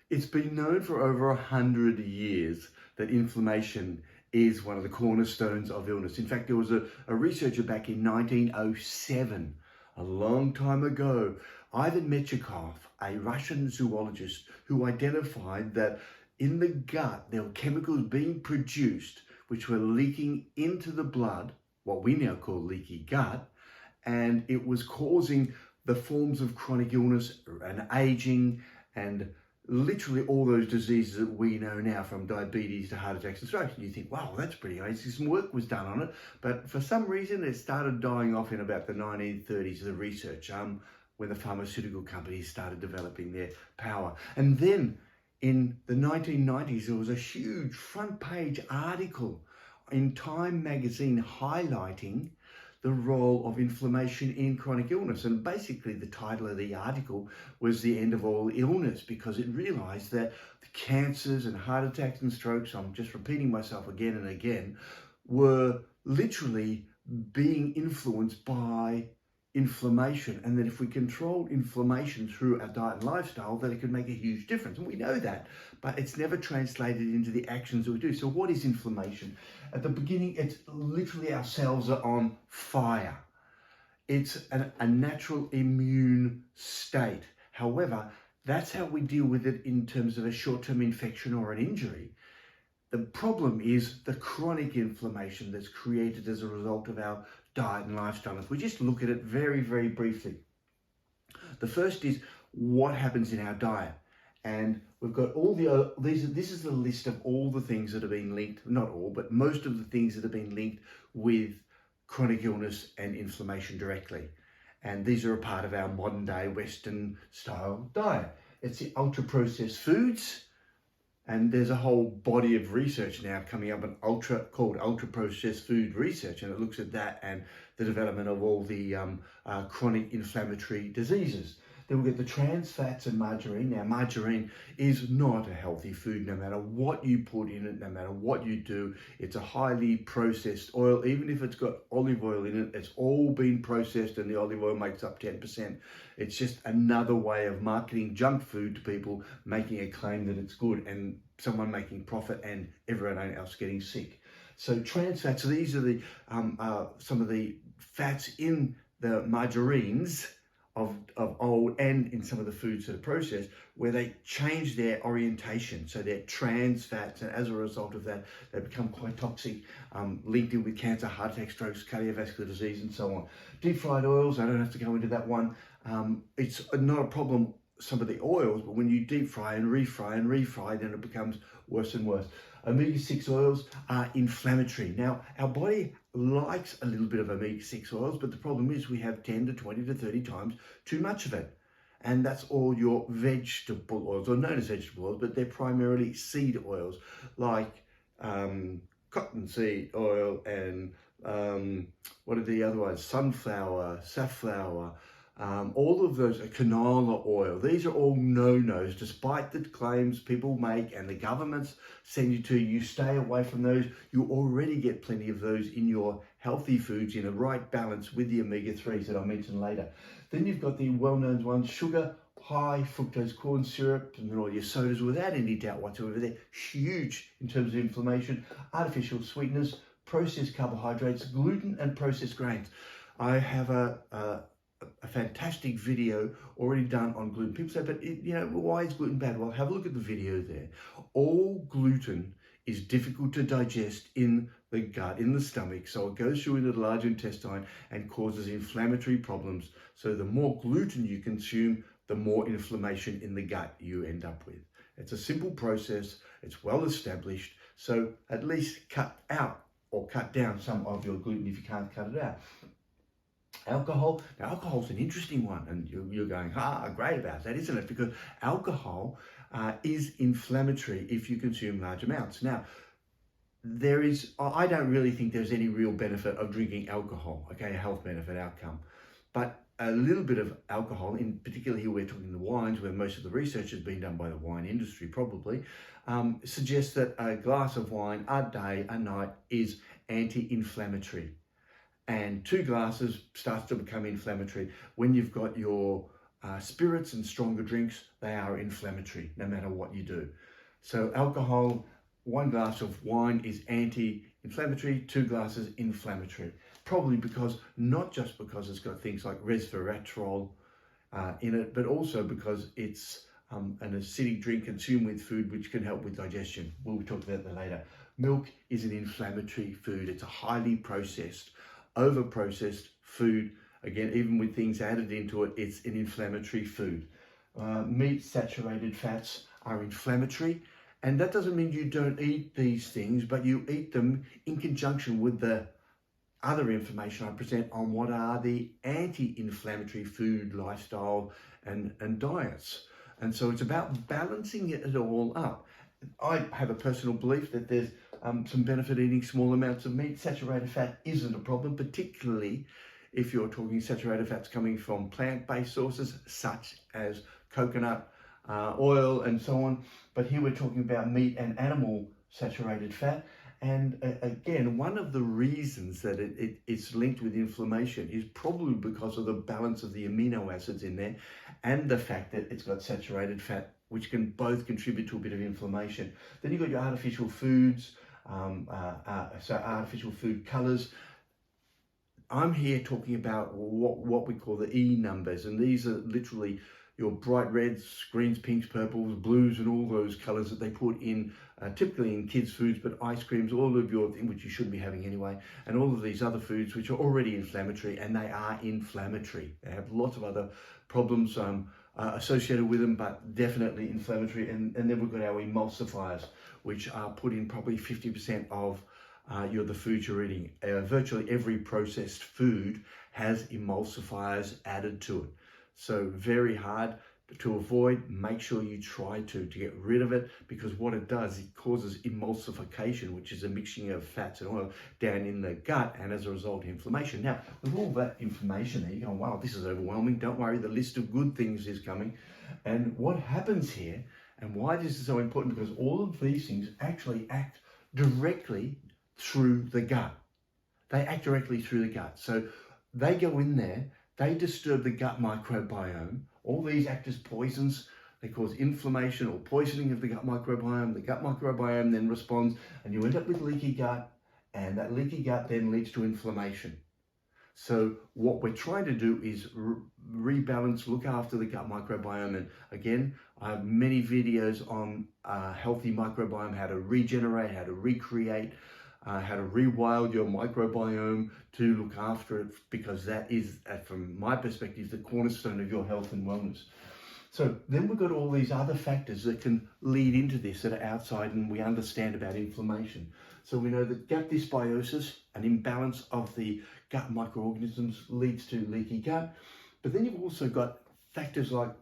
It's been known for over 100 years that inflammation is one of the cornerstones of illness. In fact, there was a researcher back in 1907, a long time ago, Ivan Mechikov, a Russian zoologist, who identified that in the gut there were chemicals being produced which were leaking into the blood, what we now call leaky gut, and it was causing the forms of chronic illness and aging and literally all those diseases that we know now, from diabetes to heart attacks and strokes. And you think, wow, that's pretty amazing. Some work was done on it, but for some reason it started dying off in about the 1930s, the research, when the pharmaceutical companies started developing their power. And then in the 1990s, there was a huge front page article in Time magazine highlighting the role of inflammation in chronic illness. And basically the title of the article was The End of All Illness, because it realized that the cancers and heart attacks and strokes, I'm just repeating myself again and again, were literally being influenced by inflammation, and that if we control inflammation through our diet and lifestyle, that it could make a huge difference. And we know that, but it's never translated into the actions that we do. So what is inflammation? At the beginning, it's literally our cells are on fire. It's a natural immune state. However, that's how we deal with it in terms of a short-term infection or an injury. The problem is the chronic inflammation that's created as a result of our diet and lifestyle. If we just look at it very, very briefly, the first is what happens in our diet. And we've got all the this is the list of all the things that have been linked, not all, but most of the things that have been linked with chronic illness and inflammation directly. And these are a part of our modern day Western style diet. It's the ultra processed foods. And there's a whole body of research now coming up called ultra processed food research, and it looks at that and the development of all the chronic inflammatory diseases. Then we get the trans fats and margarine. Now, margarine is not a healthy food, no matter what you put in it, no matter what you do. It's a highly processed oil. Even if it's got olive oil in it, it's all been processed, and the olive oil makes up 10%. It's just another way of marketing junk food to people, making a claim that it's good, and someone making profit and everyone else getting sick. So trans fats, so these are the some of the fats in the margarines of old and in some of the foods that are processed, where they change their orientation. So they're trans fats, and as a result of that, they become quite toxic, linked in with cancer, heart attack, strokes, cardiovascular disease, and so on. Deep fried oils, I don't have to go into that one. It's not a problem, some of the oils, but when you deep fry and refry, then it becomes worse and worse. Omega-6 oils are inflammatory. Now, our body likes a little bit of omega-6 oils, but the problem is we have 10 to 20 to 30 times too much of it. And that's all your vegetable oils, or known as vegetable oils, but they're primarily seed oils, like cottonseed oil and what are the other ones? Sunflower, safflower, all of those, canola oil. These are all no-nos, despite the claims people make and the governments send you to. You stay away from those. You already get plenty of those in your healthy foods in a right balance with the omega-3s that I'll mention later. Then you've got the well-known ones, sugar, high fructose corn syrup, and then all your sodas, without any doubt whatsoever. They're huge in terms of inflammation, artificial sweeteners, processed carbohydrates, gluten, and processed grains. I have a fantastic video already done on gluten. People say, but why is gluten bad? Well, have a look at the video there. All gluten is difficult to digest in the gut, in the stomach, so it goes through into the large intestine and causes inflammatory problems. So the more gluten you consume, the more inflammation in the gut you end up with. It's a simple process, it's well established, so at least cut out or cut down some of your gluten if you can't cut it out. Alcohol. Now, alcohol's an interesting one, and you're going, great about that, isn't it? Because alcohol is inflammatory if you consume large amounts. Now, I don't really think there's any real benefit of drinking alcohol, okay, a health benefit outcome. But a little bit of alcohol, in particular here we're talking the wines, where most of the research has been done by the wine industry probably, suggests that a glass of wine a day, a night, is anti-inflammatory. And 2 glasses starts to become inflammatory when you've got your spirits and stronger drinks, they are inflammatory no matter what you do. So alcohol, 1 glass of wine is anti-inflammatory, 2 glasses inflammatory. Probably because, not just because it's got things like resveratrol in it, but also because it's an acidic drink consumed with food which can help with digestion. We'll talk about that later. Milk is an inflammatory food. It's a highly processed, over-processed food. Again, even with things added into it, it's an inflammatory food. Meat, saturated fats are inflammatory. And that doesn't mean you don't eat these things, but you eat them in conjunction with the other information I present on what are the anti-inflammatory food, lifestyle, and diets. And so it's about balancing it all up. I have a personal belief that there's some benefit eating small amounts of meat. Saturated fat isn't a problem, particularly if you're talking saturated fats coming from plant-based sources such as coconut oil and so on. But here we're talking about meat and animal saturated fat. And again, one of the reasons that it's linked with inflammation is probably because of the balance of the amino acids in there and the fact that it's got saturated fat, which can both contribute to a bit of inflammation. Then you've got your artificial foods, so artificial food colors. I'm here talking about what we call the E numbers, and these are literally your bright reds, greens, pinks, purples, blues, and all those colors that they put in, typically in kids' foods, but ice creams, all of your things, which you shouldn't be having anyway, and all of these other foods which are already inflammatory, and they are inflammatory. They have lots of other problems associated with them, but definitely inflammatory. And then we've got our emulsifiers, which are put in probably 50% of the foods you're eating. Virtually every processed food has emulsifiers added to it. So very hard to avoid. Make sure you try to get rid of it, because what it does, it causes emulsification, which is a mixing of fats and oil down in the gut, and as a result, inflammation. Now, with all that information there, you're going, wow, this is overwhelming. Don't worry, the list of good things is coming. And what happens here, and why this is so important, because all of these things actually act directly through the gut. They act directly through the gut. So they go in there, they disturb the gut microbiome. All these act as poisons. They cause inflammation or poisoning of the gut microbiome. The gut microbiome then responds, and you end up with leaky gut, and that leaky gut then leads to inflammation. So what we're trying to do is rebalance, look after the gut microbiome. And again, I have many videos on healthy microbiome, how to regenerate, how to recreate, how to rewild your microbiome to look after it, because that is, from my perspective, the cornerstone of your health and wellness. So then we've got all these other factors that can lead into this that are outside, and we understand about inflammation. So we know that gut dysbiosis, an imbalance of the gut microorganisms, leads to leaky gut. But then you've also got factors like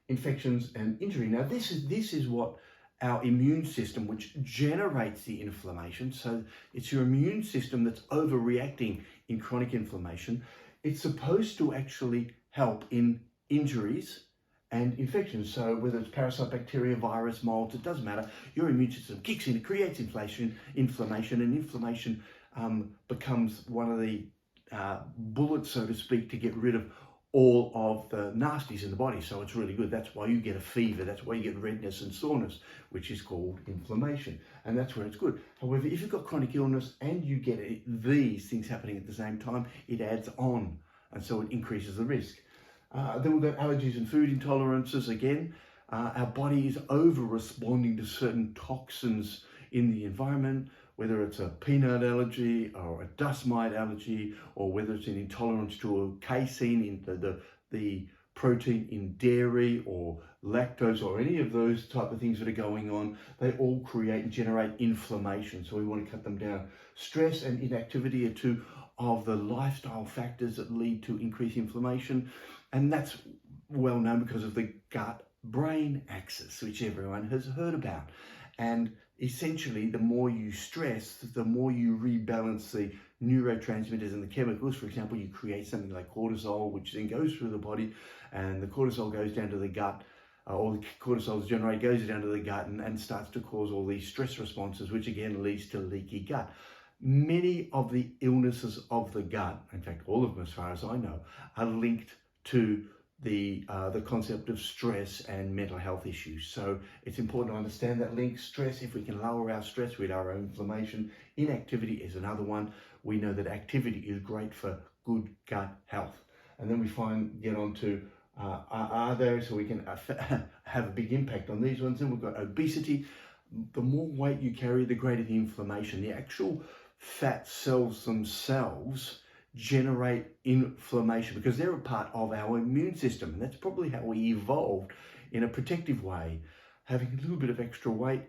infections and injury. Now this is what our immune system, which generates the inflammation. So it's your immune system that's overreacting in chronic inflammation. It's supposed to actually help in injuries and infections. So whether it's parasite, bacteria, virus, molds, it doesn't matter. Your immune system kicks in, it creates inflammation, and inflammation becomes one of the bullets, so to speak, to get rid of all of the nasties in the body. So it's really good. That's why you get a fever. That's why you get redness and soreness, which is called inflammation. And that's where it's good. However, if you've got chronic illness and you get these things happening at the same time, it adds on. And so it increases the risk. Then we've got allergies and food intolerances. Again, our body is over responding to certain toxins in the environment, whether it's a peanut allergy or a dust mite allergy, or whether it's an intolerance to a casein, in the protein in dairy, or lactose, or any of those type of things that are going on. They all create and generate inflammation. So we want to cut them down. Stress and inactivity are two of the lifestyle factors that lead to increased inflammation. And that's well known because of the gut-brain axis, which everyone has heard about. And essentially, the more you stress, the more you rebalance the neurotransmitters and the chemicals. For example, you create something like cortisol, which then goes through the body, and the cortisol goes down to the gut, or the cortisol is generated, goes down to the gut, and starts to cause all these stress responses, which again leads to leaky gut. Many of the illnesses of the gut, in fact, all of them as far as I know, are linked to the concept of stress and mental health issues. So it's important to understand that link. Stress, if we can lower our stress, we lower our inflammation. Inactivity is another one. We know that activity is great for good gut health. And then we get on to are there, so we can have a big impact on these ones. And we've got obesity. The more weight you carry, the greater the inflammation. The actual fat cells themselves generate inflammation because they're a part of our immune system. And that's probably how we evolved in a protective way. Having a little bit of extra weight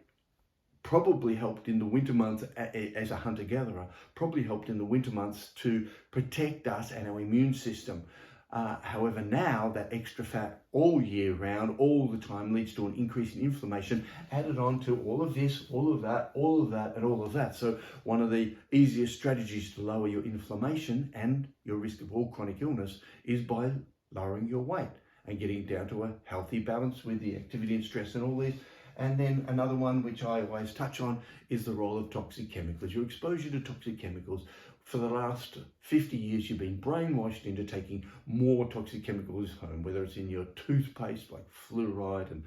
probably helped in the winter months as a hunter-gatherer, probably helped in the winter months to protect us and our immune system. However, now that extra fat all year round, all the time, leads to an increase in inflammation, added on to all of this, all of that, all of that, and all of that. So one of the easiest strategies to lower your inflammation and your risk of all chronic illness is by lowering your weight and getting down to a healthy balance with the activity and stress and all these. And then another one, which I always touch on, is the role of toxic chemicals. Your exposure to toxic chemicals. For the last 50 years, you've been brainwashed into taking more toxic chemicals home, whether it's in your toothpaste like fluoride and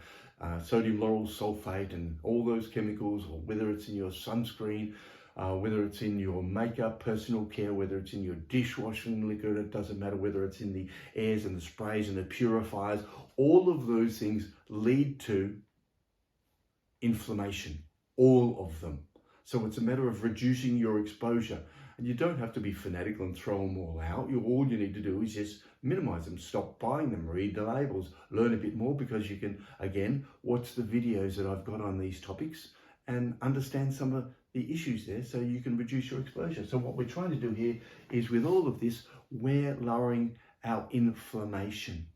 sodium lauryl sulfate and all those chemicals, or whether it's in your sunscreen, whether it's in your makeup, personal care, whether it's in your dishwashing liquid, it doesn't matter, whether it's in the airs and the sprays and the purifiers. All of those things lead to inflammation, all of them. So it's a matter of reducing your exposure. And you don't have to be fanatical and throw them all out. All you need to do is just minimize them, stop buying them, read the labels, learn a bit more, because you can, again, watch the videos that I've got on these topics and understand some of the issues there so you can reduce your exposure. So what we're trying to do here is, with all of this, we're lowering our inflammation.